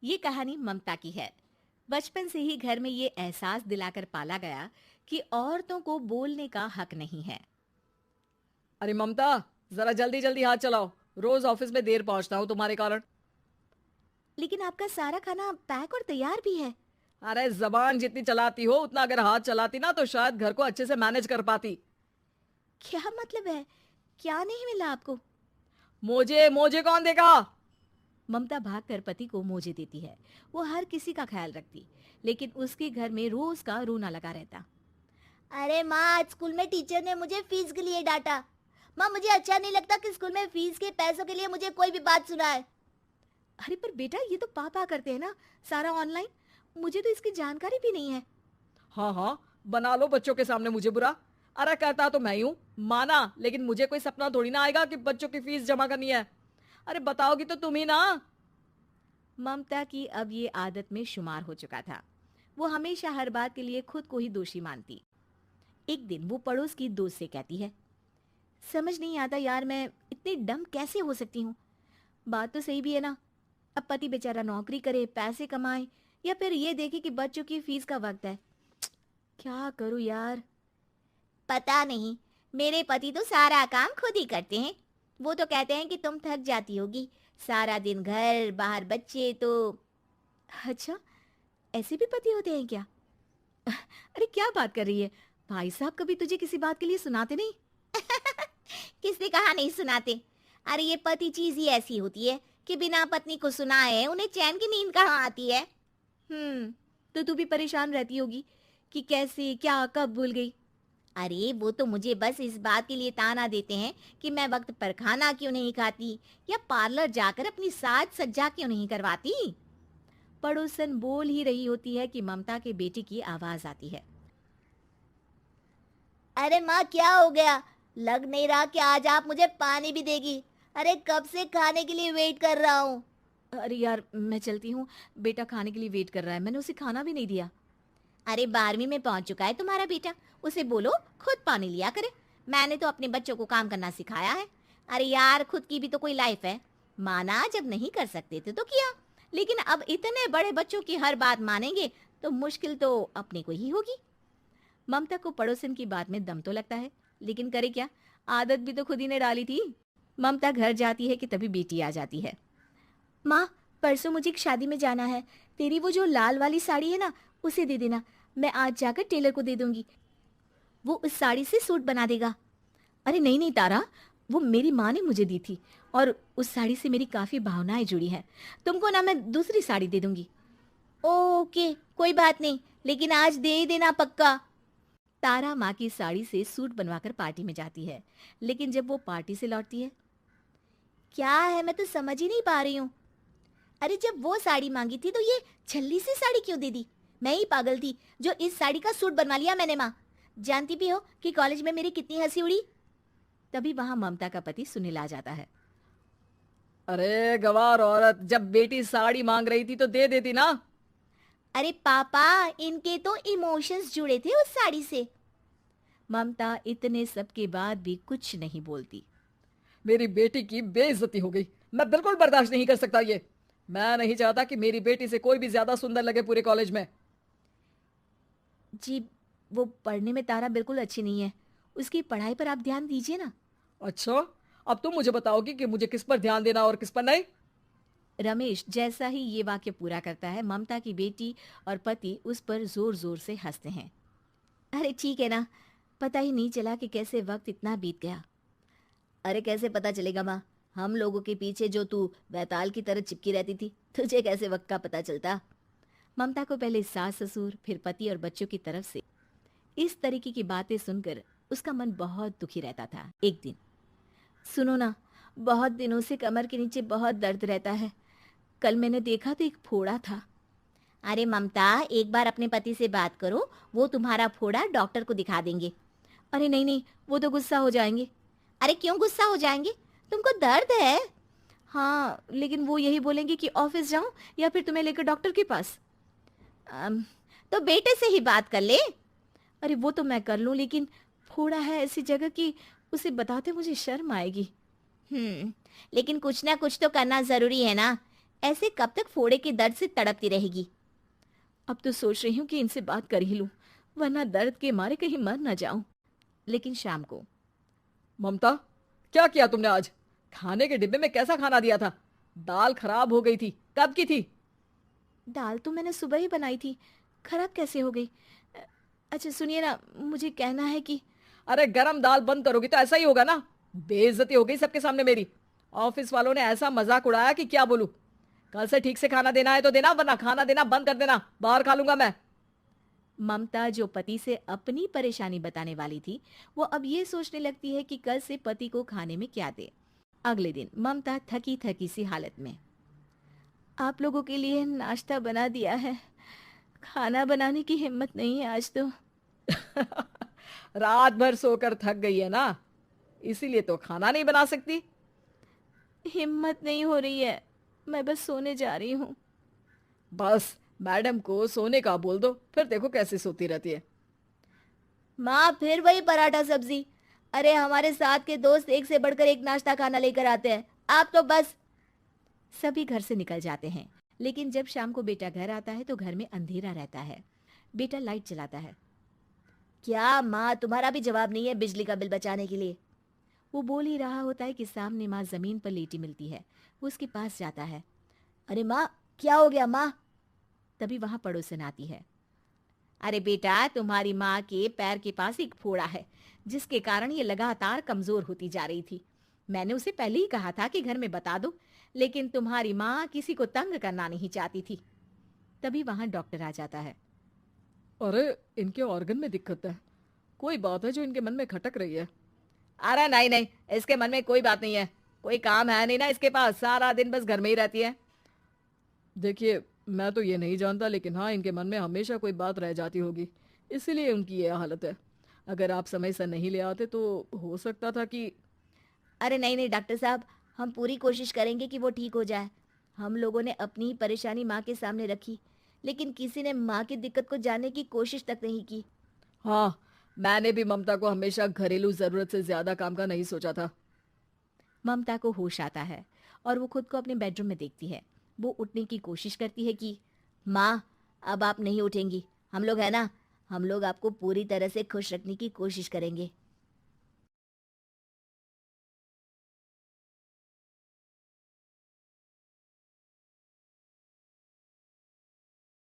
ये कहानी ममता की है। बचपन से ही घर में ये एहसास दिलाकर पाला गया कि औरतों को बोलने का हक नहीं है। अरे ममता, जरा जल्दी जल्दी हाथ चलाओ। रोज ऑफिस में देर पहुंचता हूँ तुम्हारे कारण। लेकिन आपका सारा खाना पैक और तैयार भी है। अरे जबान जितनी चलाती हो उतना अगर हाथ चलाती ना तो शायद घर को अच्छे से मैनेज कर पाती। क्या मतलब है? क्या नहीं मिला आपको? मोजे मोजे कौन देगा? ममता भागकर पति को मोजे देती है। वो हर किसी का ख्याल रखती, लेकिन उसके घर में रोज का रोना लगा रहता। अरे माँ, आज स्कूल में टीचर ने मुझे फीस के लिए डांटा। माँ, मुझे अच्छा नहीं लगता कि स्कूल में फीस के पैसों के लिए मुझे कोई भी बात सुनाए। अरे पर बेटा, ये तो पापा करते हैं ना, सारा ऑनलाइन। मुझे तो इसकी जानकारी भी नहीं है। हाँ हाँ, बना लो बच्चों के सामने मुझे बुरा। अरे कहता तो मैं ही हूँ, माना, लेकिन मुझे कोई सपना थोड़ी ना आएगा कि बच्चों की फीस जमा करनी है। अरे बताओगी तो तुम ही ना। ममता की अब ये आदत में शुमार हो चुका था। वो हमेशा हर बात के लिए खुद को ही दोषी मानती। एक दिन वो पड़ोस की दोस्त से कहती है, समझ नहीं आता यार, मैं इतनी डम कैसे हो सकती हूँ। बात तो सही भी है ना। अब पति बेचारा नौकरी करे, पैसे कमाए, या फिर ये देखे कि बच्चों की फीस का वक्त है। क्या करूँ यार। पता नहीं, मेरे पति तो सारा काम खुद ही करते हैं। वो तो कहते हैं कि तुम थक जाती होगी, सारा दिन घर बाहर बच्चे तो। अच्छा, ऐसे भी पति होते हैं क्या? अरे क्या बात कर रही है? भाई साहब कभी तुझे किसी बात के लिए सुनाते नहीं? किसने कहा नहीं सुनाते? अरे ये पति चीज ही ऐसी होती है कि बिना पत्नी को सुनाए उन्हें चैन की नींद कहाँ आती है। तो तू भी परेशान रहती होगी कि कैसे, क्या, कब भूल गई। अरे वो तो मुझे बस इस बात के लिए ताना देते हैं कि मैं वक्त पर खाना क्यों नहीं खाती, या पार्लर जाकर अपनी साज सज्जा क्यों नहीं करवाती। पड़ोसन बोल ही रही होती है कि ममता के बेटे की आवाज आती है। अरे माँ, क्या हो गया? लग नहीं रहा कि आज आप मुझे पानी भी देगी। अरे कब से खाने के लिए वेट कर रहा हूँ। अरे यार, मैं चलती हूँ। बेटा खाने के लिए वेट कर रहा है, मैंने उसे खाना भी नहीं दिया। अरे 12वीं में पहुंच चुका है तुम्हारा बेटा, उसे बोलो खुद पानी लिया करे। मैंने तो अपने बच्चों को काम करना सिखाया है। अरे यार, खुद की भी तो कोई लाइफ है। माना जब नहीं कर सकते थे तो किया, लेकिन अब इतने बड़े बच्चों की हर बात मानेंगे तो मुश्किल तो अपने को ही होगी। ममता को पड़ोसन की बात में दम तो लगता है, लेकिन करे क्या, आदत भी तो खुद ही ने डाली थी। ममता घर जाती है कि तभी बेटी आ जाती है। माँ, परसों मुझे एक शादी में जाना है। तेरी वो जो लाल वाली साड़ी है ना, उसे दे देना। मैं आज जाकर टेलर को दे दूंगी, वो उस साड़ी से सूट बना देगा। अरे नहीं नहीं तारा, वो मेरी माँ ने मुझे दी थी और उस साड़ी से मेरी काफी भावनाएं जुड़ी हैं। तुमको ना मैं दूसरी साड़ी दे दूंगी। ओके, कोई बात नहीं, लेकिन आज दे ही देना पक्का। तारा माँ की साड़ी से सूट बनवाकर पार्टी में जाती है, लेकिन जब वो पार्टी से लौटती है। क्या है, मैं तो समझ ही नहीं पा रही हूँ। अरे जब वो साड़ी मांगी थी तो ये छल्ली सी साड़ी क्यों दे दी? मैं ही पागल थी जो इस साड़ी का सूट बनवा लिया मैंने। माँ, जानती भी हो कि कॉलेज में मेरी कितनी हंसी उड़ी। तभी वहां ममता का पति सुनील आ जाता है। अरे गवार औरत, जब बेटी साड़ी मांग रही थी तो दे देती ना। अरे पापा, इनके तो इमोशंस जुड़े थे उस साड़ी से। ममता इतने सब के बाद भी कुछ नहीं बोलती। मेरी बेटी की बेइज्जती हो गई। मैं बिल्कुल बर्दाश्त नहीं कर सकता ये। मैं नहीं चाहता कि मेरी बेटी से कोई भी ज्यादा सुंदर लगे पूरे कॉलेज में। जी, वो पढ़ने में तारा बिल्कुल अच्छी नहीं है, उसकी पढ़ाई पर आप ध्यान दीजिए ना। अच्छा, अब तुम मुझे बताओगी कि मुझे किस पर ध्यान देना और किस पर नहीं। रमेश जैसा ही ये वाक्य पूरा करता है, ममता की बेटी और पति उस पर जोर जोर से हंसते हैं। अरे ठीक है ना, पता ही नहीं चला कि कैसे वक्त इतना बीत गया। अरे कैसे पता चलेगा माँ, हम लोगों के पीछे जो तू बैताल की तरह चिपकी रहती थी, तुझे कैसे वक्त का पता चलता? ममता को पहले सास ससुर, फिर पति और बच्चों की तरफ से इस तरीके की बातें सुनकर उसका मन बहुत दुखी रहता था। एक दिन, सुनो ना, बहुत दिनों से कमर के नीचे बहुत दर्द रहता है। कल मैंने देखा तो एक फोड़ा था। अरे ममता, एक बार अपने पति से बात करो, वो तुम्हारा फोड़ा डॉक्टर को दिखा देंगे। अरे नहीं नहीं, वो तो गुस्सा हो जाएंगे। अरे क्यों गुस्सा हो जाएंगे? तुमको दर्द है? हाँ, लेकिन वो यही बोलेंगे कि ऑफिस जाऊं या फिर तुम्हें लेकर डॉक्टर के पास। तो बेटे से ही बात कर ले। अरे वो तो मैं कर लूं, लेकिन फोड़ा है ऐसी जगह कि उसे बताते मुझे शर्म आएगी। लेकिन कुछ ना कुछ तो करना जरूरी है ना। ऐसे कब तक फोड़े के दर्द से तड़पती रहेगी? अब तो सोच रही हूँ कि इनसे बात कर ही लूं, वरना दर्द के मारे कहीं मर ना जाऊं। लेकिन शाम को, ममता, क्या किया तुमने आज? खाने के डिब्बे में कैसा खाना दिया था? दाल खराब हो गई थी। कब की थी? दाल तो मैंने सुबह ही बनाई थी, खराब कैसे हो गई? अच्छा सुनिए ना, मुझे कहना है कि अरे गरम दाल बंद करोगी तो ऐसा ही होगा ना। बेइज्जती हो गई सबके सामने मेरी। ऑफिस वालों ने ऐसा मजाक उड़ाया कि क्या बोलूं। कल से ठीक से खाना देना है तो देना, वरना खाना देना बंद कर देना। बाहर खा लूंगा मैं। ममता जो पति से अपनी परेशानी बताने वाली थी, वो अब ये सोचने लगती है कि कल से पति को खाने में क्या दे। अगले दिन ममता थकी थकी सी हालत में, आप लोगों के लिए नाश्ता बना दिया है, खाना बनाने की हिम्मत नहीं है आज तो। रात भर सोकर थक गई है ना, इसीलिए तो खाना नहीं बना सकती। हिम्मत नहीं हो रही है, मैं बस सोने जा रही हूँ। बस मैडम को सोने का बोल दो, फिर देखो कैसे सोती रहती है। माँ फिर वही पराठा सब्जी। अरे हमारे साथ के दोस्त एक से बढ़कर एक नाश्ता खाना लेकर आते हैं, आप तो बस। सभी घर से निकल जाते हैं, लेकिन जब शाम को बेटा घर आता है तो घर में अंधेरा रहता है। बेटा लाइट जलाता है। क्या माँ, तुम्हारा भी जवाब नहीं है बिजली का बिल बचाने के लिए? वो बोल ही रहा होता है कि सामने माँ जमीन पर लेटी मिलती है। वो उसके पास जाता है। अरे माँ, क्या हो गया माँ? तभी वहां पड़ोसन आती है। अरे बेटा, तुम्हारी माँ के पैर के पास एक फोड़ा है, जिसके कारण ये लगातार कमजोर होती जा रही थी। मैंने उसे पहले ही कहा था कि घर में बता दो, लेकिन तुम्हारी माँ किसी को तंग करना नहीं चाहती थी। तभी वहां डॉक्टर आ जाता है। अरे इनके ऑर्गन में दिक्कत है, कोई बात है जो इनके मन में खटक रही है। अरे नहीं नहीं, इसके मन में कोई बात नहीं है, कोई काम है नहीं ना इसके पास, सारा दिन बस घर में ही रहती है। देखिए, मैं तो ये नहीं जानता, लेकिन हाँ, इनके मन में हमेशा कोई बात रह जाती होगी, इसीलिए उनकी ये हालत है। अगर आप समय से नहीं ले आते तो हो सकता था कि। अरे नहीं नहीं डॉक्टर साहब, हम पूरी कोशिश करेंगे कि वो ठीक हो जाए। हम लोगों ने अपनी ही परेशानी माँ के सामने रखी, लेकिन किसी ने माँ की दिक्कत को जानने की कोशिश तक नहीं की। हाँ, मैंने भी ममता को हमेशा घरेलू जरूरत से ज्यादा काम का नहीं सोचा था। ममता को होश आता है और वो खुद को अपने बेडरूम में देखती है। वो उठने की कोशिश करती है कि माँ, अब आप नहीं उठेंगी, हम लोग है ना, हम लोग आपको पूरी तरह से खुश रखने की कोशिश करेंगे।